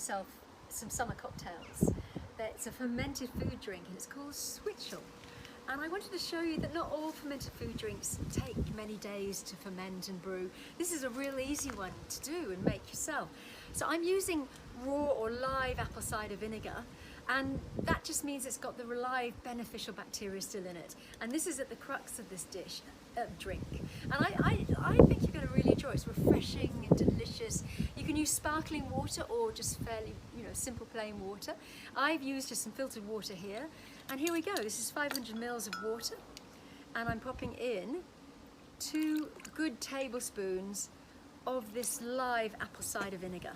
myself some summer cocktails. It's a fermented food drink and it's called Switchel. And I wanted to show you that not all fermented food drinks take many days to ferment and brew. This is a real easy one to do and make yourself. So I'm using raw or live apple cider vinegar, and that just means it's got the live beneficial bacteria still in it. And this is at the crux of this drink. And I think you're going to really enjoy it. It's refreshing and delicious. You can use sparkling water or just fairly, simple plain water. I've used just some filtered water here. And here we go. This is 500 mils of water. And I'm popping in 2 good tablespoons of this live apple cider vinegar.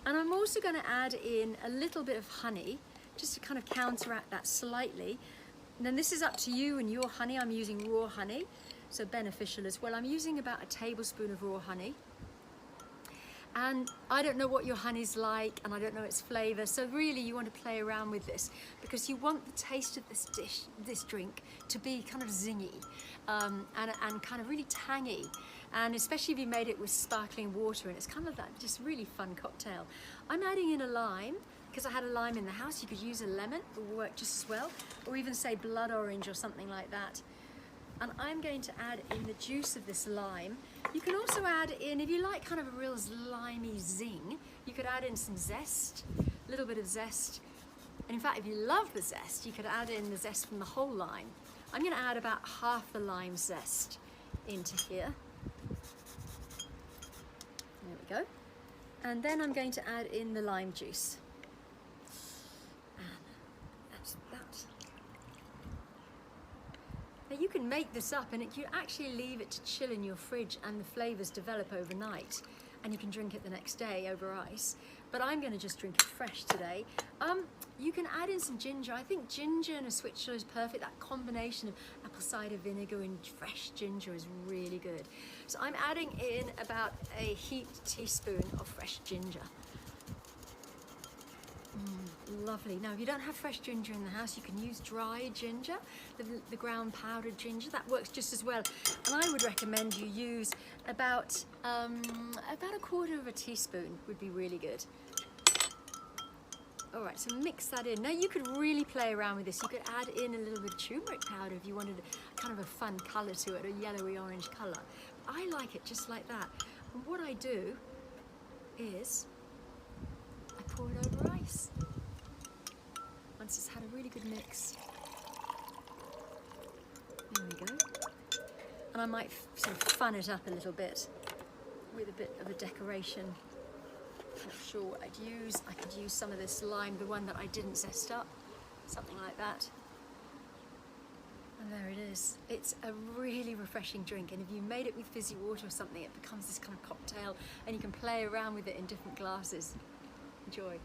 And I'm also going to add in a little bit of honey, just to kind of counteract that slightly. And then this is up to you and your honey. I'm using raw honey, so beneficial as well. I'm using about a tablespoon of raw honey. And I don't know what your honey's like, and I don't know its flavour, so really you want to play around with this because you want the taste of this drink to be kind of zingy and kind of really tangy, and especially if you made it with sparkling water, and it's kind of that just really fun cocktail. I'm adding in a lime because I had a lime in the house. You could use a lemon, it will work just as well, or even say blood orange or something like that. And I'm going to add in the juice of this lime. You can also add in, if you like kind of a real limey zing, you could add in some zest, a little bit of zest. And in fact, if you love the zest, you could add in the zest from the whole lime. I'm going to add about half the lime zest into here. There we go. And then I'm going to add in the lime juice. And that's that. Now you can make this up, and you actually leave it to chill in your fridge and the flavours develop overnight, and you can drink it the next day over ice. But I'm going to just drink it fresh today. You can add in some ginger. I think ginger and a Switchel is perfect. That combination of apple cider vinegar and fresh ginger is really good. So I'm adding in about a heaped teaspoon of fresh ginger. Lovely. Now, if you don't have fresh ginger in the house, you can use dry ginger, the ground powdered ginger. That works just as well. And I would recommend you use about a quarter of a teaspoon would be really good. All right, so mix that in. Now, you could really play around with this. You could add in a little bit of turmeric powder if you wanted kind of a fun colour to it, a yellowy orange colour. I like it just like that. And what I do is I pour it over ice. Once it's had a really good mix. There we go. And I might sort of fun it up a little bit with a bit of a decoration. I'm not sure what I'd use. I could use some of this lime, the one that I didn't zest up, something like that. And there it is. It's a really refreshing drink, and if you made it with fizzy water or something, it becomes this kind of cocktail, and you can play around with it in different glasses. Enjoy.